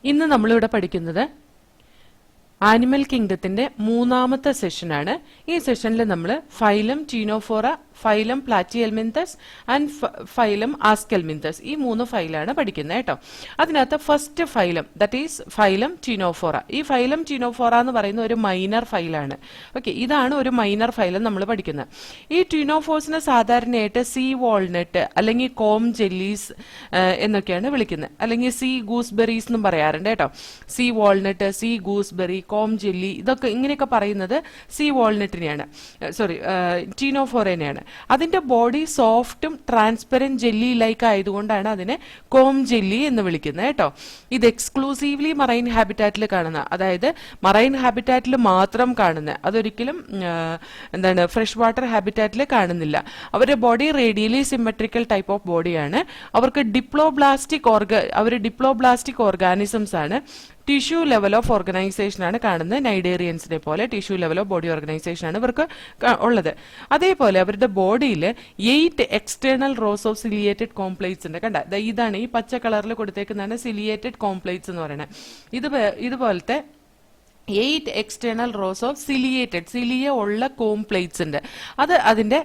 ഇന്ന് നമ്മളിവിടെ പഠിക്കുന്നത് ആനിമൽ കിങ്ഡത്തിന്റെ മൂന്നാമത്തെ സെഷനാണ്. ഈ സെഷനിൽ നമ്മൾ phylum ctenophora, phylum platyhelminthes and phylum aschelminthes ഈ 3 ഫൈലാണ് പഠിക്കുന്നത് കേട്ടോ. അതിനകത്ത് first phylum that is phylum ctenophora. ഈ ഫൈലം ടീനോഫോറ എന്ന് പറയുന്ന ഒരു മൈനർ ഫൈലാണ്. ഓക്കെ, ഇതാണ് ഒരു മൈനർ ഫൈലം നമ്മൾ പഠിക്കുന്നത്. ഈ ടീനോഫോഴ്സിനെ സാധാരണയായിട്ട് സീ വാൾനട്ട് അല്ലെങ്കിൽ കോം ജെല്ലീസ് എന്നൊക്കെയാണ് വിളിക്കുന്നത്, അല്ലെങ്കിൽ സീ ഗൂസ്ബെറീസ് എന്നും പറയാറുണ്ട് കേട്ടോ. Sea walnut, sea gooseberry, comb jelly ഇതൊക്കെ ഇങ്ങനെയൊക്കെ പറയുന്നത് സീ വാൾനട്ടിനെയാണ്, സോറി ടീനോഫോറേനെയാണ്. അതിന്റെ ബോഡി സോഫ്റ്റും ട്രാൻസ്പെറന്റ് ജെല്ലി ലൈക്ക് ആയതുകൊണ്ടാണ് അതിനെ കോം ജെല്ലി എന്ന് വിളിക്കുന്നത് കേട്ടോ. ഇത് എക്സ്ക്ലൂസീവ്ലി മറൈൻ ഹാബിറ്റാറ്റിൽ കാണുന്ന, അതായത് മറൈൻ ഹാബിറ്റാറ്റിൽ മാത്രം കാണുന്ന, അതൊരിക്കലും എന്താണ് ഫ്രഷ് വാട്ടർ ഹാബിറ്റാറ്റിൽ കാണുന്നില്ല. അവരുടെ body radially symmetrical type of ബോഡിയാണ്. അവർക്ക് ഡിപ്ലോബ്ലാസ്റ്റിക് ഓർഗാനിസംസ് ആണ്. ടിഷ്യൂ ലെവൽ ഓഫ് ഓർഗനൈസേഷൻ ആണ് കാണുന്നത്. നൈഡേറിയൻസിനെ പോലെ tissue level of body organisation ആണ് ഇവർക്ക് ഉള്ളത്. അതേപോലെ അവരുടെ ബോഡിയിൽ 8 external rows of ciliated comb plates ഉണ്ട്. കണ്ട, ഇതാണ് ഈ പച്ച കളറിൽ കൊടുത്തേക്കുന്നതാണ് സിലിയേറ്റഡ് കോംപ്ലേറ്റ്സ് എന്ന് പറയുന്നത്. ഇതുപോലത്തെ 8 എക്സ്റ്റേണൽ റോസ് ഓഫ് സിലിയ ഉള്ള കോംപ്ലേറ്റ്സ് ഉണ്ട്. അത് അതിന്റെ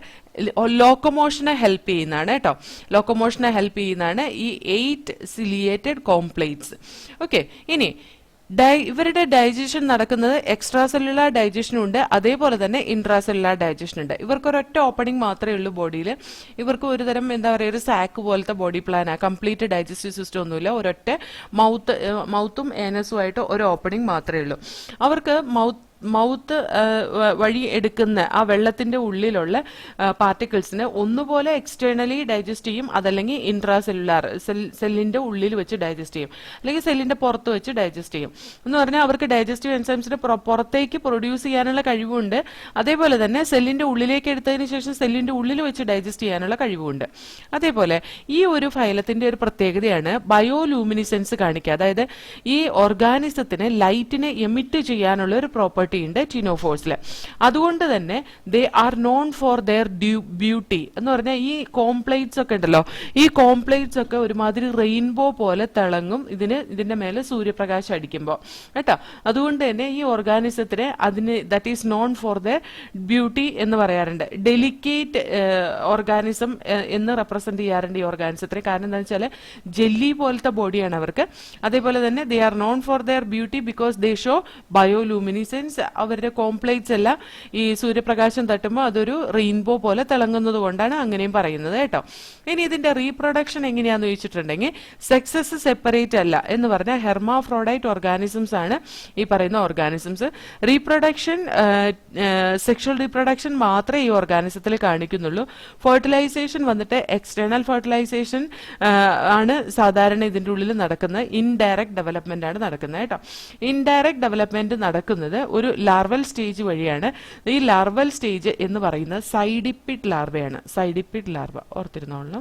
ലോക്കോമോഷനെ ഹെൽപ്പ് ചെയ്യുന്നതാണ് കേട്ടോ. ലോക്കോമോഷനെ ഹെൽപ്പ് ചെയ്യുന്നതാണ് ഈ 8 സിലിയേറ്റഡ് കോംപ്ലേറ്റ്സ്. ഓക്കെ, ഇനി ഇവരുടെ ഡൈജഷൻ നടക്കുന്നത് എക്സ്ട്രാ സെല്ലുലാർ ഡൈജഷനും ഉണ്ട്, അതേപോലെ തന്നെ ഇൻട്രാ സെല്ലുലാർ ഡൈജഷൻ ഉണ്ട്. ഇവർക്ക് ഒരൊറ്റ ഓപ്പണിംഗ് മാത്രമേ ഉള്ളൂ ബോഡിയിൽ. ഇവർക്ക് ഒരു തരം എന്താ പറയുക, ഒരു സാക്ക് പോലത്തെ ബോഡി പ്ലാനാണ്. കംപ്ലീറ്റ് ഡൈജസ്റ്റീവ് സിസ്റ്റം ഒന്നുമില്ല. ഒരൊറ്റ മൗത്തും ഏനസുമായിട്ട് ഒരു ഓപ്പണിംഗ് മാത്രമേ ഉള്ളൂ. അവർക്ക് മൗത്ത് വഴി എടുക്കുന്ന ആ വെള്ളത്തിന്റെ ഉള്ളിലുള്ള പാർട്ടിക്കിൾസിനെ ഒന്നുപോലെ എക്സ്റ്റേണലി ഡൈജസ്റ്റ് ചെയ്യും, അതല്ലെങ്കിൽ ഇൻട്രാ സെല്ലുലാർ സെല്ലിന്റെ ഉള്ളിൽ വെച്ച് ഡൈജസ്റ്റ് ചെയ്യും, അല്ലെങ്കിൽ സെല്ലിന്റെ പുറത്ത് വെച്ച് ഡൈജസ്റ്റ് ചെയ്യും. എന്ന് പറഞ്ഞാൽ അവർക്ക് ഡൈജസ്റ്റീവ് എൻസൈംസിന് പുറത്തേക്ക് പ്രൊഡ്യൂസ് ചെയ്യാനുള്ള കഴിവുണ്ട്, അതേപോലെ തന്നെ സെല്ലിന്റെ ഉള്ളിലേക്ക് എടുത്തതിന് ശേഷം സെല്ലിന്റെ ഉള്ളിൽ വെച്ച് ഡൈജസ്റ്റ് ചെയ്യാനുള്ള കഴിവുണ്ട്. അതേപോലെ ഈ ഒരു ഫൈലത്തിന്റെ ഒരു പ്രത്യേകതയാണ് ബയോലൂമിനിസെൻസ് കാണിക്കുക. അതായത് ഈ ഓർഗാനിസത്തിന് ലൈറ്റിനെ എമിറ്റ് ചെയ്യാനുള്ള ഒരു പ്രോപ്പർട്ടി ഉണ്ട് ടീനോഫോഴ്സിൽ. അതുകൊണ്ട് തന്നെ they are known for their beauty എന്ന് പറഞ്ഞാൽ ഈ കോംപ്ലേറ്റ്സ് ഒക്കെ ഉണ്ടല്ലോ, ഈ കോംപ്ലേറ്റ്സ് ഒക്കെ ഒരുമാതിരി റെയിൻബോ പോലെ തിളങ്ങും ഇതിന്റെ മേലെ സൂര്യപ്രകാശം അടിക്കുമ്പോൾ കേട്ടോ. അതുകൊണ്ട് തന്നെ ഈ ഓർഗാനിസത്തിനെ that is known for their beauty എന്ന് പറയാറുണ്ട്. ഡെലിക്കേറ്റ് ഓർഗാനിസം എന്ന് റെപ്രസെന്റ് ചെയ്യാറുണ്ട് ഈ ഓർഗാനിസത്തിനെ. കാരണം എന്താണെന്ന് വെച്ചാൽ ജെല്ലി പോലത്തെ ബോഡിയാണ് അവർക്ക്. അതേപോലെ തന്നെ they are known for their beauty because they show bioluminescence. അവരുടെ കോംപ്ലേറ്റ്സ് എല്ലാം ഈ സൂര്യപ്രകാശം തട്ടുമ്പോൾ അതൊരു റെയിൻബോ പോലെ തിളങ്ങുന്നത് കൊണ്ടാണ് അങ്ങനെയും പറയുന്നത് കേട്ടോ. ഇനി ഇതിന്റെ റീപ്രൊഡക്ഷൻ എങ്ങനെയാന്ന് ചോദിച്ചിട്ടുണ്ടെങ്കിൽ സെക്സസ് സെപ്പറേറ്റ് അല്ല എന്ന് പറഞ്ഞാൽ ഹെർമാഫ്രോഡൈറ്റ് ഓർഗാനിസംസ് ആണ് ഈ പറയുന്ന ഓർഗാനിസംസ്. റീപ്രൊഡക്ഷൻ സെക്ഷൽ റീപ്രൊഡക്ഷൻ മാത്രമേ ഈ ഓർഗാനിസത്തിൽ കാണിക്കുന്നുള്ളൂ. ഫെർട്ടിലൈസേഷൻ വന്നിട്ട് എക്സ്റ്റേണൽ ഫെർട്ടിലൈസേഷൻ ആണ് സാധാരണ ഇതിന്റെ ഉള്ളിൽ നടക്കുന്നത്. ഇൻഡയറക്റ്റ് ഡെവലപ്മെന്റ് ആണ് നടക്കുന്നത് കേട്ടോ. ഇൻഡയറക്റ്റ് ഡെവലപ്മെന്റ് നടക്കുന്നത് ഒരു ലാർവൽ സ്റ്റേജ് വഴിയാണ്. ഈ ലാർവൽ സ്റ്റേജ് എന്ന് പറയുന്നത് സൈഡിപ്പിഡ് ലാർവയാണ്. സൈഡിപ്പിഡ് ലാർവ ഓർത്തിരുന്നോളൂ.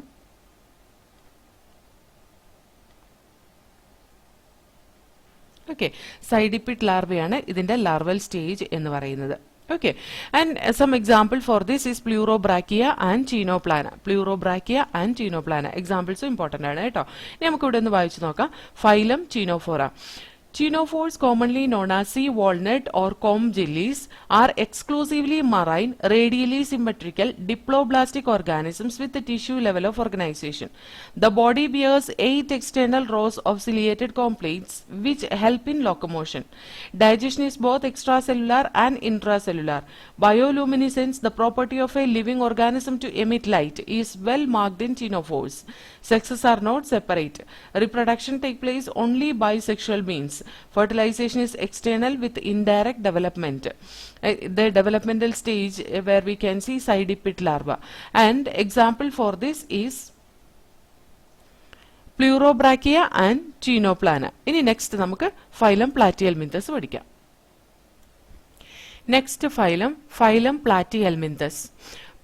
ഓക്കെ, സൈഡിപ്പിഡ് ലാർവയാണ് ഇതിന്റെ ലാർവൽ സ്റ്റേജ് എന്ന് പറയുന്നത്. Okay, and some example for this is Pleurobrachia and Ctenoplana. Pleurobrachia and Ctenoplana examples important ആണ് കേട്ടോ. ഇനി നമുക്ക് ഇവിടെ ഒന്ന് വായിച്ചു നോക്കാം. Phylum Ctenophora. Ctenophores, commonly known as sea walnut or comb jellies, are exclusively marine, radially symmetrical, diploblastic organisms with a tissue level of organization. The body bears 8 external rows of ciliated completes which help in locomotion. Digestion is both extracellular and intracellular. Bioluminescence, the property of a living organism to emit light, is well marked in Ctenophores. Sexes are not separate. Reproduction takes place only by sexual means. Fertilization is external with indirect development. The developmental stage where we can see Cydippid larva. And example for this is Pleurobrachia and Ctenoplana. ഇനി next നമുക്ക് phylum platyhelminthes പഠിക്കാം. Next phylum platyhelminthes.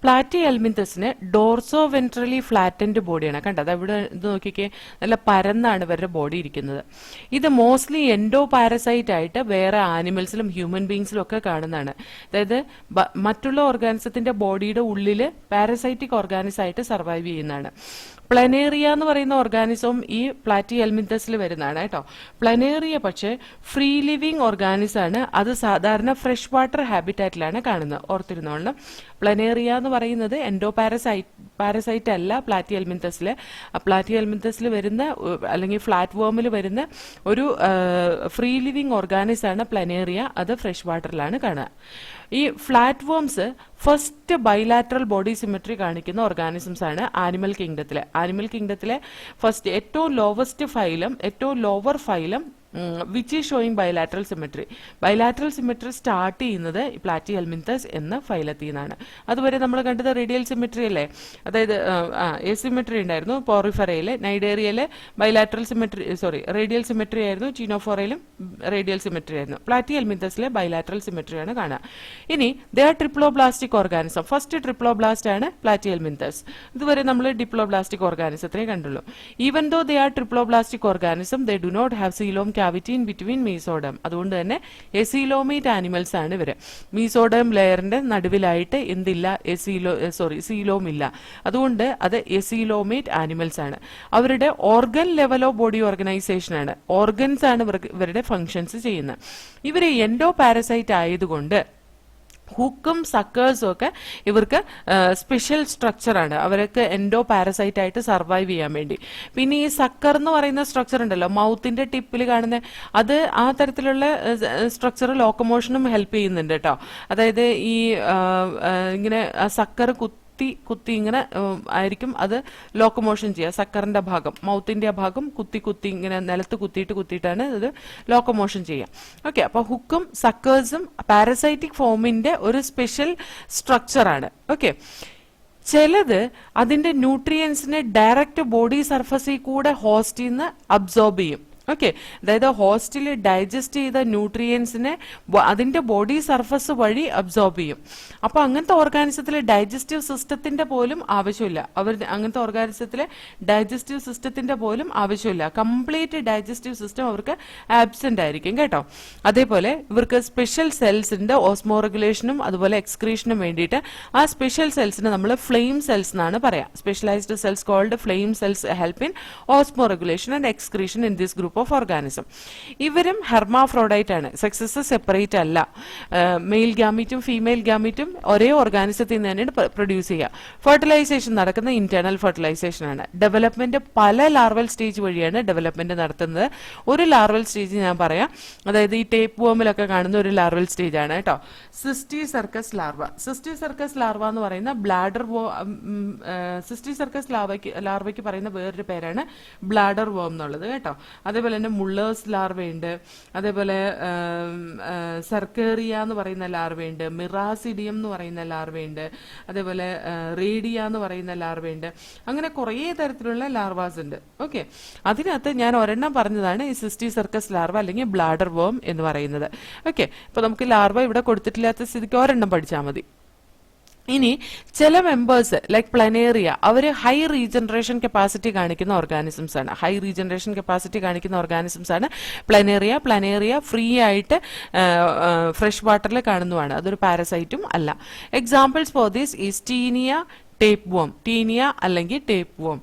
പ്ലാറ്റിഹെൽമിന്തസിന് dorsoventrally flattened ബോഡിയാണ്. കണ്ടത് ഇവിടെ ഇത് നോക്കിക്കേ, നല്ല പരന്നാണ് ഇവരുടെ ബോഡി ഇരിക്കുന്നത്. ഇത് മോസ്റ്റ്ലി എൻഡോ പാരസൈറ്റ് ആയിട്ട് വേറെ ആനിമൽസിലും ഹ്യൂമൻ ബീങ്സിലും ഒക്കെ കാണുന്നതാണ്. അതായത് മറ്റുള്ള ഓർഗാനിസത്തിന്റെ ബോഡിയുടെ ഉള്ളിൽ പാരസൈറ്റിക് ഓർഗാനിസം ആയിട്ട് സർവൈവ് ചെയ്യുന്നതാണ്. പ്ലനേറിയ എന്ന് പറയുന്ന ഓർഗാനിസം ഈ പ്ലാറ്റി ഹെൽമിന്തസിൽ വരുന്നതാണ് കേട്ടോ. പ്ലനേറിയ പക്ഷേ ഫ്രീ ലിവിങ് ഓർഗാനിസം ആണ്. അത് സാധാരണ ഫ്രഷ് വാട്ടർ ഹാബിറ്റാറ്റിലാണ് കാണുന്നത്. ഓർത്തിരുന്നോളണം. പ്ലനേറിയ എന്ന് പറയുന്നത് എൻഡോ പാരസൈറ്റ് അല്ല പ്ലാറ്റി ഹെൽമിന്തസിലെ. പ്ലാറ്റി ഹെൽമിന്തസിൽ വരുന്ന അല്ലെങ്കിൽ ഫ്ലാറ്റ് വേമിൽ വരുന്ന ഒരു ഫ്രീ ലിവിങ് ഓർഗാനിസം ആണ് പ്ലനേറിയ. അത് ഫ്രഷ് വാട്ടറിലാണ് കാണുക. ഈ flat worms first bilateral body symmetry കാണിക്കുന്ന ഓർഗാനിസംസ് ആണ് ആനിമൽ കിങ്ഡത്തിലെ ഫസ്റ്റ് ഏറ്റവും lower phylum which is showing bilateral symmetry start ചെയ്യുന്നത് പ്ലാറ്റി ഹെൽമിന്തസ് എന്ന ഫൈലത്തിൽ നിന്നാണ്. അതുവരെ നമ്മൾ കണ്ടത് റേഡിയൽ സിമെട്രി അല്ലേ, അതായത് എസിമെട്രി ഉണ്ടായിരുന്നു പോറിഫെറയിലെ. നൈഡേറിയയിലെ റേഡിയൽ സിമെട്രി ആയിരുന്നു. ചീനോഫോറയിലും റേഡിയൽ സിമെട്രി ആയിരുന്നു. പ്ലാറ്റി ഹെൽമിന്തസിലെ ബൈലാറ്ററൽ സിമെട്രിയാണ് കാണുക. ഇനി they are triploblastic organism. First triploblast ആണ് പ്ലാറ്റി ഹെൽമിന്തസ്. ഇതുവരെ നമ്മൾ ഡിപ്ലോബ്ലാസ്റ്റിക് ഓർഗാനിസത്തിനെ കണ്ടുള്ളൂ. Even though they are triploblastic organism they do not have coelom cavity in between mesoderm. അതുകൊണ്ട് തന്നെ എസീലോമേറ്റ് ആനിമൽസ് ആണ് ഇവര്. മീസോഡേം ലെയറിന്റെ നടുവിലായിട്ട് എന്തില്ല, സീലോം ഇല്ല. അതുകൊണ്ട് അത് എസീലോമേറ്റ് ആനിമൽസ് ആണ്. അവരുടെ organ level of body organisation ആണ്. ഓർഗൻസ് ആണ് ഇവരുടെ ഫങ്ഷൻസ് ചെയ്യുന്നത്. ഇവര് എൻഡോ പാരസൈറ്റ് ആയതുകൊണ്ട് ഹുക്കും സക്കേഴ്സും ഒക്കെ ഇവർക്ക് സ്പെഷ്യൽ സ്ട്രക്ചറാണ്. അവർക്ക് എൻഡോ പാരസൈറ്റ് ആയിട്ട് സർവൈവ് ചെയ്യാൻ വേണ്ടി. പിന്നെ ഈ സക്കർ എന്ന് പറയുന്ന സ്ട്രക്ചർ ഉണ്ടല്ലോ, മൗത്തിന്റെ ടിപ്പിൽ കാണുന്ന, അത് ആ തരത്തിലുള്ള സ്ട്രക്ചർ ലോക്കോമോഷനും ഹെൽപ്പ് ചെയ്യുന്നുണ്ട് കേട്ടോ. അതായത് ഈ ഇങ്ങനെ സക്കർ കുത്തി ഇങ്ങനെ ആയിരിക്കും അത് ലോക്കോമോഷൻ ചെയ്യുക. സക്കറിന്റെ ഭാഗം, മൗത്തിന്റെ ഭാഗം കുത്തി ഇങ്ങനെ നിലത്ത് കുത്തിയിട്ടാണ് ഇത് ലോക്കോമോഷൻ ചെയ്യുക. ഓക്കെ, അപ്പൊ ഹുക്കും സക്കേഴ്സും പാരസൈറ്റിക് ഫോമിന്റെ ഒരു സ്പെഷ്യൽ സ്ട്രക്ചറാണ്. ഓക്കെ, ചിലത് അതിന്റെ ന്യൂട്രിയൻസിനെ ഡയറക്റ്റ് ബോഡി സർഫസിൽ കൂടെ ഹോസ്റ്റിൽ നിന്ന് അബ്സോർബ് ചെയ്യും. ഓക്കെ, അതായത് ഹോസ്റ്റിൽ ഡൈജസ്റ്റ് ചെയ്ത ന്യൂട്രിയൻസിനെ അതിന്റെ ബോഡി സർഫസ് വഴി അബ്സോർബ് ചെയ്യും. അപ്പൊ അങ്ങനത്തെ ഓർഗാനിസത്തിൽ ഡൈജസ്റ്റീവ് സിസ്റ്റത്തിന്റെ പോലും ആവശ്യമില്ല. അങ്ങനത്തെ ഓർഗാനിസത്തിലെ ഡൈജസ്റ്റീവ് സിസ്റ്റത്തിന്റെ പോലും ആവശ്യമില്ല. കംപ്ലീറ്റ് ഡൈജസ്റ്റീവ് സിസ്റ്റം അവർക്ക് ആബ്സെന്റ് ആയിരിക്കും കേട്ടോ. അതേപോലെ ഇവർക്ക് സ്പെഷ്യൽ സെൽസിന്റെ ഓസ്മോ റെഗുലേഷനും അതുപോലെ എക്സ്ക്രീഷനും വേണ്ടിയിട്ട് ആ സ്പെഷ്യൽ സെൽസിന് നമ്മൾ ഫ്ലെയിം സെൽസ് എന്നാണ് പറയാം. Specialised cells called flame cells help in osmoregulation and excretion in this group of organism. ഇവരും ഹെർമാഫ്രോഡൈറ്റ് ആണ്. സെക്സസ് സെപ്പറേറ്റ് അല്ല. മെയിൽ ഗാമീറ്റും ഫീമെയിൽ ഗാമീറ്റും ഒരേ ഓർഗാനിസത്തിൽ നിന്ന് തന്നെയാണ് പ്രൊഡ്യൂസ് ചെയ്യുക. ഫെർട്ടിലൈസേഷൻ നടക്കുന്ന ഇന്റേണൽ ഫെർട്ടിലൈസേഷൻ ആണ്. ഡെവലപ്മെന്റ് പല ലാർവൽ സ്റ്റേജ് വഴിയാണ് ഡെവലപ്മെന്റ് നടത്തുന്നത്. ഒരു ലാർവൽ സ്റ്റേജ് ഞാൻ പറയാം, അതായത് ഈ ടേപ്പ് വോമിലൊക്കെ കാണുന്ന ഒരു ലാർവൽ സ്റ്റേജ് ആണ് കേട്ടോ. സിസ്റ്റി സർക്കസ് ലാർവ എന്ന് പറയുന്ന ബ്ലാഡർ സിസ്റ്റി സർക്കസ് ലാർവയ്ക്ക് പറയുന്ന വേറൊരു പേരാണ് ബ്ലാഡർ വോം എന്നുള്ളത് കേട്ടോ. അതേപോലെ തന്നെ മുള്ളേഴ്സ് ലാർവയുണ്ട്, അതേപോലെ സർക്കേറിയ എന്ന് പറയുന്ന ലാർവയുണ്ട്, മിറാസിഡിയം എന്ന് പറയുന്ന ലാർവയുണ്ട്, അതേപോലെ റേഡിയ എന്ന് പറയുന്ന ലാർവയുണ്ട്. അങ്ങനെ കുറേ തരത്തിലുള്ള ലാർവാസ് ഉണ്ട്. ഓക്കെ, അതിനകത്ത് ഞാൻ ഒരെണ്ണം പറഞ്ഞതാണ് ഈ സിസ്റ്റി സർക്കസ് ലാർവ അല്ലെങ്കിൽ ബ്ലാഡർ വോം എന്ന് പറയുന്നത്. ഓക്കെ, ഇപ്പൊ നമുക്ക് ലാർവ ഇവിടെ കൊടുത്തിട്ടില്ലാത്ത സ്ഥിതിക്ക് ഒരെണ്ണം പഠിച്ചാൽ മതി. ഇനി ചില മെമ്പേഴ്സ് ലൈക്ക് പ്ലനേറിയ, അവര് ഹൈ റീജനറേഷൻ കപ്പാസിറ്റി കാണിക്കുന്ന ഓർഗാനിസംസ് ആണ്. പ്ലനേറിയ ഫ്രീ ആയിട്ട് ഫ്രഷ് വാട്ടറിൽ കാണുന്നതാണ്. അതൊരു പാരസൈറ്റും അല്ല. Examples for this is Taenia അല്ലെങ്കിൽ ടേപ്പ് വോം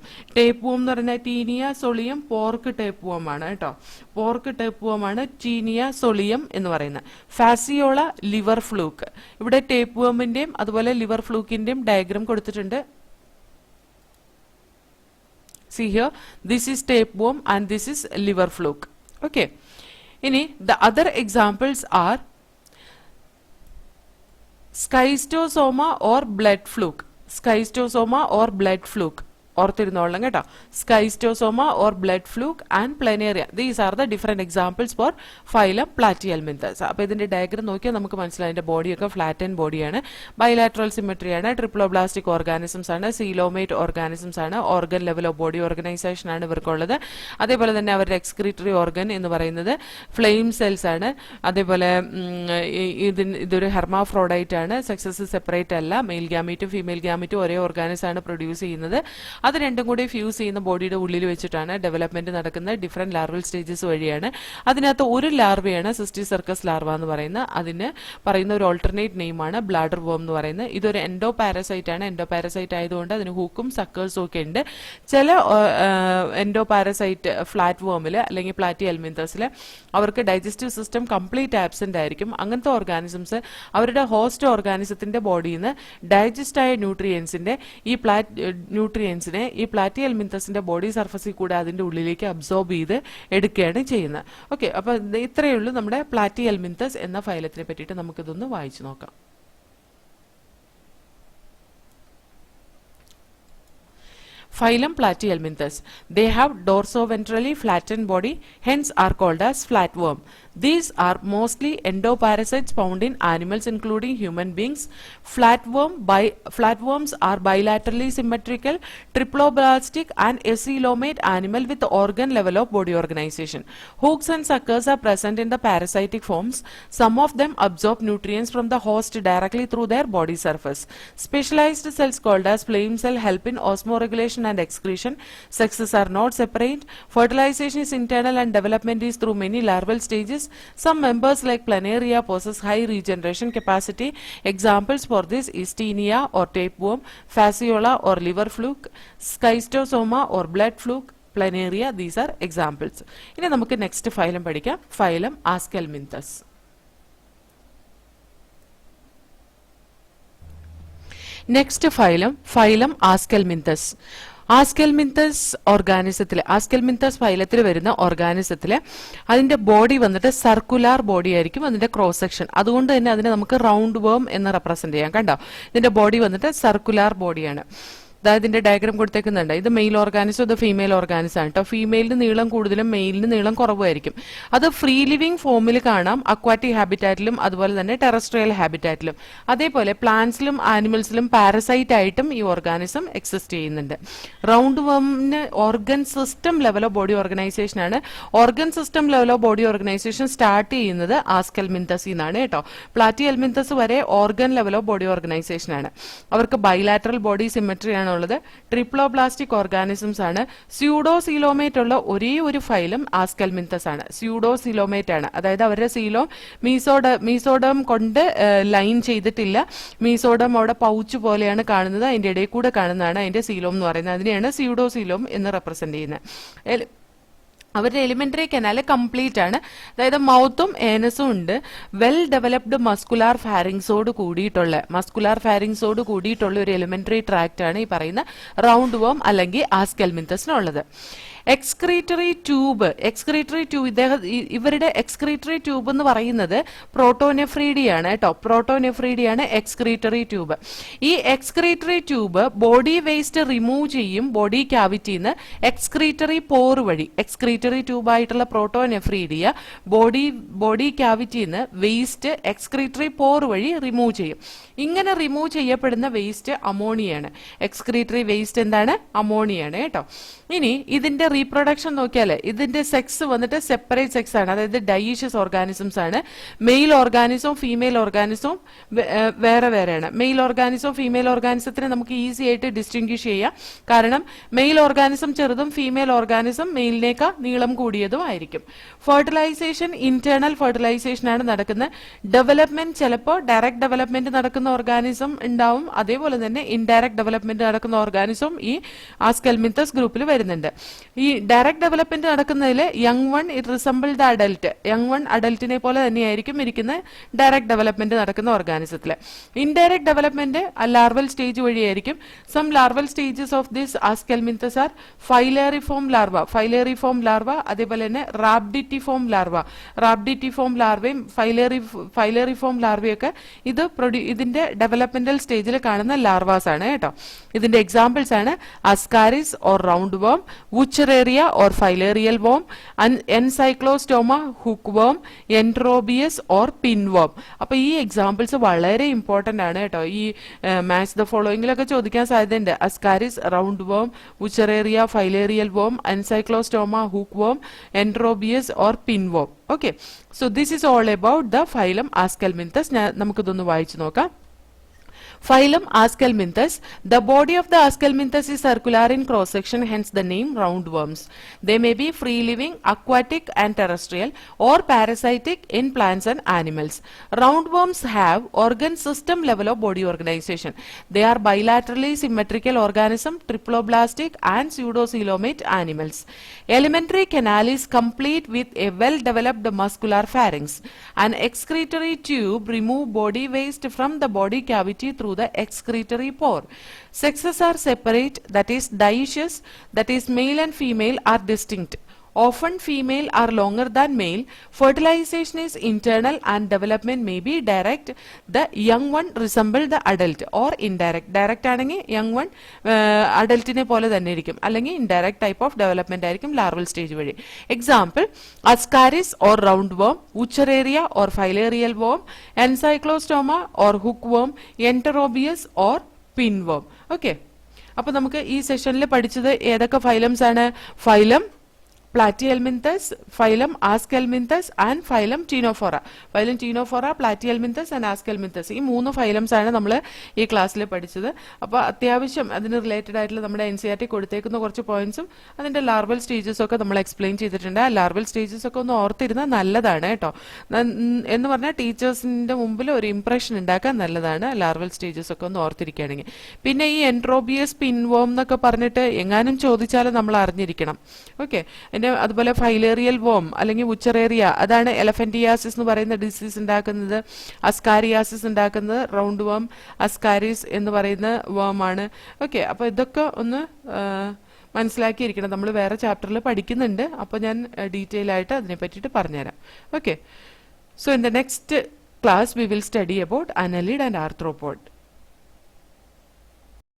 എന്ന് പറഞ്ഞാൽ ടീനിയ സൊളിയം പോർക്ക് ടേപ്പ് വോം ആണ് കേട്ടോ. പോർക്ക് ടേപ്പ് വോം ആണ് ടീനിയ സൊളിയം എന്ന് പറയുന്നത്. Fasciola liver fluke. ഇവിടെ ടേപ്പ് വോമിന്റെയും അതുപോലെ ലിവർ ഫ്ലൂക്കിന്റെയും ഡയഗ്രാം കൊടുത്തിട്ടുണ്ട്. See here, this is tapeworm and this is liver fluke. Okay. ഇനി the other examples are schistosoma or blood fluke. ഓർത്തിരുന്നോളാം കേട്ടോ. Schistosoma or blood fluke and planaria, these are the different examples for phylum platyhelminthes. അപ്പൊ ഇതിന്റെ diagram നോക്കിയാൽ നമുക്ക് മനസ്സിലായി. അതിന്റെ ബോഡിയൊക്കെ ഫ്ലാറ്റ് ആൻഡ് ബോഡിയാണ്, ബൈലാറ്ററൽ സിമെട്രി ആണ്, ട്രിപ്ലോബ്ലാസ്റ്റിക് ഓർഗാനിസംസ് ആണ്, സീലോമേറ്റ് ഓർഗാനിസംസ് ആണ്, organ level of body organisation ആണ് ഇവർക്കുള്ളത്. അതേപോലെ തന്നെ അവരുടെ എക്സ്ക്രീറ്ററി ഓർഗൻ എന്ന് പറയുന്നത് ഫ്ലെയിം സെൽസ് ആണ്. അതേപോലെ ഇതൊരു ഹെർമാഫ്രോഡൈറ്റ് ആണ്. സെക്സസ് സെപ്പറേറ്റ് അല്ല. മെയിൽ ഗാമീറ്റും ഫീമെയിൽ ഗാമീറ്റും ഒരേ ഓർഗാനിസ് ആണ് പ്രൊഡ്യൂസ് ചെയ്യുന്നത്. അത് രണ്ടും കൂടി ഫ്യൂസ് ചെയ്യുന്ന ബോഡിയുടെ ഉള്ളിൽ വെച്ചിട്ടാണ് ഡെവലപ്മെന്റ് നടക്കുന്നത്. ഡിഫറെന്റ് ലാർവൽ സ്റ്റേജസ് വഴിയാണ്. അതിനകത്ത് ഒരു ലാർവയാണ് സിസ്റ്റിസെർക്കസ് ലാർവ എന്ന് പറയുന്നത്. അതിന് പറയുന്ന ഒരു ഓൾട്ടർനേറ്റ് നെയിമാണ് ബ്ലാഡർ വോം എന്ന് പറയുന്നത്. ഇതൊരു എൻഡോ പാരസൈറ്റ് ആണ്. എൻഡോ പാരസൈറ്റ് ആയതുകൊണ്ട് അതിന് ഹൂക്കും സക്കേഴ്സും ഒക്കെ ഉണ്ട്. ചില എൻഡോ പാരസൈറ്റ് ഫ്ലാറ്റ് വോമിൽ അല്ലെങ്കിൽ പ്ലാറ്റി എൽമിന്തസിൽ അവർക്ക് ഡൈജസ്റ്റീവ് സിസ്റ്റം കംപ്ലീറ്റ് ആബ്സെന്റ് ആയിരിക്കും. അങ്ങനത്തെ ഓർഗാനിസംസ് അവരുടെ ഹോസ്റ്റ് ഓർഗാനിസത്തിന്റെ ബോഡിയിൽ നിന്ന് ഡൈജസ്റ്റ് ആയ ന്യൂട്രിയൻസിനെ ഈ പ്ലാറ്റി എൽമിന്തസിന്റെ ബോഡി സർഫസിൽ കൂടെ അതിന്റെ ഉള്ളിലേക്ക് അബ്സോർബ് ചെയ്ത് എടുക്കുകയാണ് ചെയ്യുന്നത്. ഓക്കെ, അപ്പൊ ഇത്രയേ ഉള്ളൂ നമ്മുടെ പ്ലാറ്റി എൽമിന്തസ് എന്ന ഫൈലത്തിനെ പറ്റിയിട്ട്. നമുക്കിതൊന്ന് വായിച്ചു നോക്കാം. Phylum Platyhelminthes. They have dorsoventrally flattened body, hence are called as flatworm. These are mostly endoparasites found in animals including human beings. Flatworms are bilaterally symmetrical, triploblastic and acoelomate animal with organ level of body organization. Hooks and suckers are present in the parasitic forms. Some of them absorb nutrients from the host directly through their body surface. Specialized cells called as flame cell help in osmoregulation and excretion. Sexes are not separate. Fertilization is internal and development is through many larval stages. Some members like Planaria possess high regeneration capacity. Examples for this is Taenia or tapeworm, Fasciola or liver fluke, Schistosoma or blood fluke, Planaria. These are examples. ഇനി നമുക്ക് next phylum പഠിക്കാം. Phylum aschelminthes. Next phylum aschelminthes. Aschelminthes ഫൈലത്തിൽ വരുന്ന ഓർഗാനിസത്തില് അതിന്റെ body വന്നിട്ട് circular body ആയിരിക്കും, അതിന്റെ ക്രോസ് സെക്ഷൻ. അതുകൊണ്ട് തന്നെ അതിനെ നമുക്ക് റൗണ്ട് വേം എന്ന് റെപ്രസെന്റ് ചെയ്യാം. കണ്ടോ, ഇതിന്റെ ബോഡി വന്നിട്ട് സർക്കുലാർ ബോഡിയാണ്. അതായത് ഇതിന്റെ ഡയഗ്രാം കൊടുത്തേക്കുന്നുണ്ട്. ഇത് മെയിൽ ഓർഗാനിസം, ഇത് ഫീമെയിൽ ഓർഗാനിസം ആണ് കേട്ടോ. ഫീമെയിലിന് നീളം കൂടുതലും മെയിലിന് നീളം കുറവായിരിക്കും. അത് ഫ്രീ ലിവിംഗ് ഫോമിൽ കാണാം, അക്വാറ്റിക് ഹാബിറ്റാറ്റിലും അതുപോലെ തന്നെ ടെറസ്ട്രിയൽ ഹാബിറ്റാറ്റിലും. അതേപോലെ പ്ലാന്റ്സിലും ആനിമൽസിലും പാരസൈറ്റ് ആയിട്ടും ഈ ഓർഗാനിസം എക്സിസ്റ്റ് ചെയ്യുന്നുണ്ട്. റൗണ്ട് വേമിന് organ system level of body organisation ആണ്. Organ system level of body organisation start ചെയ്യുന്നത് ആസ്കെൽമിന്തസിൽ നിന്നാണ് കേട്ടോ. പ്ലാറ്റി എൽമിന്തസ് വരെ organ level of body organisation ആണ്. അവർക്ക് ബൈലാറ്ററൽ ബോഡി സിമെട്രി ആണ് ഉള്ളത്. ട്രിപ്ലോപ്ലാസ്റ്റിക് ഓർഗാനിസംസ് ആണ്. സ്യൂഡോസീലോമേറ്റ് ഉള്ള ഒരേ ഒരു ഫൈലം ആസ്കെൽമിന്തസ് ആണ്. സ്യൂഡോസീലോമേറ്റ് ആണ്, അതായത് അവരുടെ സീലോം മീസോഡം കൊണ്ട് ലൈൻ ചെയ്തിട്ടില്ല. മീസോഡം അവിടെ പൗച്ച് പോലെയാണ് കാണുന്നത്, അതിന്റെ ഇടയിൽ കൂടെ കാണുന്നതാണ് അതിന്റെ സീലോം എന്ന് പറയുന്നത്. അതിനെയാണ് സ്യൂഡോസീലോം എന്ന് റെപ്രസെന്റ് ചെയ്യുന്നത്. അവരുടെ എലിമെന്ററി കനാല് കംപ്ലീറ്റ് ആണ്, അതായത് മൗത്തും ഏനസും ഉണ്ട്. വെൽ ഡെവലപ്ഡ് മസ്കുലാർ ഫാരിങ്സോട് കൂടിയിട്ടുള്ള ഒരു എലിമെന്ററി ട്രാക്ട് ആണ് ഈ പറയുന്ന റൗണ്ട് വേം അല്ലെങ്കിൽ ആസ്കെൽമിന്തസിനുള്ളത്. എക്സ്ക്രീറ്ററി ട്യൂബ് ഇവരുടെ എക്സ്ക്രീറ്ററി ട്യൂബ് എന്ന് പറയുന്നത് പ്രോട്ടോനെഫ്രീഡിയാണ് കേട്ടോ. പ്രോട്ടോനെഫ്രീഡിയാണ് എക്സ്ക്രീറ്ററി ട്യൂബ്. ഈ excretory tube body waste remove ചെയ്യും ബോഡി ക്യാവിറ്റിന്ന് എക്സ്ക്രീറ്ററി പോർ വഴി. എക്സ്ക്രീറ്ററി ട്യൂബ് ആയിട്ടുള്ള പ്രോട്ടോനെഫ്രീഡിയ ബോഡി ക്യാവിറ്റിന്ന് വേസ്റ്റ് എക്സ്ക്രീറ്ററി പോർ വഴി റിമൂവ് ചെയ്യും. ഇങ്ങനെ റിമൂവ് ചെയ്യപ്പെടുന്ന വേസ്റ്റ് അമോണിയാണ്. എക്സ്ക്രീറ്ററി വേസ്റ്റ് എന്താണ്? അമോണിയാണ് കേട്ടോ. ഇനി ഇതിന്റെ റീപ്രൊഡക്ഷൻ നോക്കിയാൽ ഇതിന്റെ സെക്സ് വന്നിട്ട് സെപ്പറേറ്റ് സെക്സ് ആണ്, അതായത് ഡൈഷ്യസ് ഓർഗാനിസംസ് ആണ്. മെയിൽ ഓർഗാനിസവും ഫീമെയിൽ ഓർഗാനിസവും വേറെ വേറെയാണ്. മെയിൽ ഓർഗാനിസവും ഫീമെയിൽ ഓർഗാനിസത്തിനെ നമുക്ക് ഈസി ആയിട്ട് ഡിസ്റ്റിംഗ്വിഷ് ചെയ്യാം. കാരണം മെയിൽ ഓർഗാനിസം ചെറുതും ഫീമെയിൽ ഓർഗാനിസം മെയിലിനേക്കാൾ നീളം കൂടിയതും ആയിരിക്കും. ഫെർട്ടിലൈസേഷൻ ഇന്റേണൽ ഫെർട്ടിലൈസേഷൻ ആണ് നടക്കുന്നത്. ഡെവലപ്മെന്റ് ചിലപ്പോൾ ഡയറക്റ്റ് ഡെവലപ്മെന്റ് നടക്കുന്ന ഓർഗാനിസം ഉണ്ടാവും, അതേപോലെ തന്നെ ഇൻഡയറക്റ്റ് ഡെവലപ്മെന്റ് നടക്കുന്ന ഓർഗാനിസം ഈ ആസ്കെൽമിന്തസ് ഗ്രൂപ്പിൽ വരുന്നുണ്ട്. ഈ ഡയറക്റ്റ് ഡെവലപ്മെന്റ് നടക്കുന്നതിൽ young one it resemble the adult, young one അഡൽട്ടിനെ പോലെ തന്നെയായിരിക്കും ഇരിക്കുന്ന ഡയറക്റ്റ് ഡെവലപ്മെന്റ് നടക്കുന്ന ഓർഗാനിസത്തിൽ. ഇൻഡയറക്റ്റ് ഡെവലപ്മെന്റ് ലാർവൽ സ്റ്റേജ് വഴിയായിരിക്കും. Some larval stages of this aschelminthes are filariform larva, അതേപോലെ തന്നെ റാബ്ഡിറ്റിഫോം ലാർവയും ഫൈലേറിഫോം ലാർവയൊക്കെ ഇതിന്റെ ഡെവലപ്മെന്റൽ സ്റ്റേജിൽ കാണുന്ന ലാർവാസ് ആണ് കേട്ടോ. ഇതിന്റെ എക്സാമ്പിൾസ് ആണ് അസ്കാരിസ് ഓർ റൗണ്ട് വേം, വുച്ചറേറിയ ഓർ ഫൈലേറിയൽ വേം, എൻസൈക്ലോസ്റ്റോമ ഹുക്ക് വേം, എൻട്രോബിയസ് ഓർ പിൻ വേം. അപ്പൊ ഈ എക്സാമ്പിൾസ് വളരെ ഇമ്പോർട്ടന്റ് ആണ് കേട്ടോ. ഈ മാച്ച് ദ ഫോളോയിങ്ങിലൊക്കെ ചോദിക്കാൻ സാധ്യതയുണ്ട്. അസ്കാരിസ്, റൗണ്ട് വേം, വുച്ചറേറിയ, ഫൈലേറിയൽ വേം, എൻസൈക്ലോസ്റ്റോമ ഹുക്ക് വേം, എൻട്രോബിയസ് or pinworm. Okay, so this is all about the phylum aschelminthes. നമുക്കിതൊന്ന് വായിച്ചു നോക്കാം. Phylum Ascalminthus. The body of the Ascalminthus is circular in cross section, hence the name roundworms. They may be free living, aquatic and terrestrial, or parasitic in plants and animals. Roundworms have organ system level of body organization. They are bilaterally symmetrical organism, triploblastic and pseudocoelomate animals. Elementary canal is complete with a well developed muscular pharynx. An excretory tube remove body waste from the body cavity through the excretory pore. Sexes are separate, that is dioecious, that is male and female are distinct. Often female are longer than male. Fertilization is internal and development may be direct. The young one resemble the adult or indirect. Direct ആണെങ്കിൽ young one adultനെ പോലെ തന്നെ ഇരിക്കും, അല്ലെങ്കിൽ indirect type of development ആയിരിക്കും larval stage വഴി. Example, Ascaris or roundworm, Wuchereria or filarial worm, Encyclostoma or hookworm, Enterobius or pinworm. Okay, അപ്പോൾ നമുക്ക് ഈ സെഷനിൽ പഠിച്ചത് ഏതൊക്കെ ഫൈലംസ് ആണ്? Phylum Platyhelminthes, phylum Ascalminthus and phylum Ctenophora. Phylum Ctenophora, Platyhelminthes and Ascalminthus. ഈ 3 ഫൈലംസ് ആണ് നമ്മൾ ഈ ക്ലാസ്സിൽ പഠിച്ചത്. അപ്പോൾ അത്യാവശ്യം അതിന് റിലേറ്റഡ് ആയിട്ടുള്ള നമ്മുടെ NCERT കൊടുത്തേക്കുന്ന കുറച്ച് പോയിന്റ്സും അതിന്റെ ലാർവൽ സ്റ്റേജസ് ഒക്കെ നമ്മൾ എക്സ്പ്ലെയിൻ ചെയ്തിട്ടുണ്ട്. ആ ലാർവൽ സ്റ്റേജസ് ഒക്കെ ഒന്ന് ഓർത്തിരുന്നാൽ നല്ലതാണ് കേട്ടോ. എന്ന് പറഞ്ഞാൽ ടീച്ചേഴ്സിന്റെ മുമ്പിൽ ഒരു ഇംപ്രഷൻ ഉണ്ടാക്കാൻ നല്ലതാണ് ലാർവൽ സ്റ്റേജസ് ഒക്കെ ഒന്ന് ഓർത്തിരിക്കുകയാണെങ്കിൽ. പിന്നെ ഈ എൻട്രോബിയസ് പിൻവോം എന്നൊക്കെ പറഞ്ഞിട്ട് എങ്ങാനും ചോദിച്ചാലും നമ്മൾ അറിഞ്ഞിരിക്കണം. ഓക്കെ, അതുപോലെ ഫൈലേറിയൽ വോം അല്ലെങ്കിൽ ഉച്ചറേറിയ, അതാണ് എലഫന്റിയാസിസ് എന്ന് പറയുന്ന ഡിസീസ് ഉണ്ടാക്കുന്നത്. അസ്കാരിയാസിസ് ഉണ്ടാക്കുന്നത് റൗണ്ട് വോം, അസ്കാരിസ് എന്ന് പറയുന്ന വോം ആണ്. ഓക്കെ, അപ്പൊ ഇതൊക്കെ ഒന്ന് മനസ്സിലാക്കിയിരിക്കണം. നമ്മൾ വേറെ ചാപ്റ്ററിൽ പഠിക്കുന്നുണ്ട്, അപ്പോൾ ഞാൻ ഡീറ്റെയിൽ ആയിട്ട് അതിനെ പറ്റിയിട്ട് പറഞ്ഞുതരാം. Okay, so in the next class we will study about annelid and arthropod.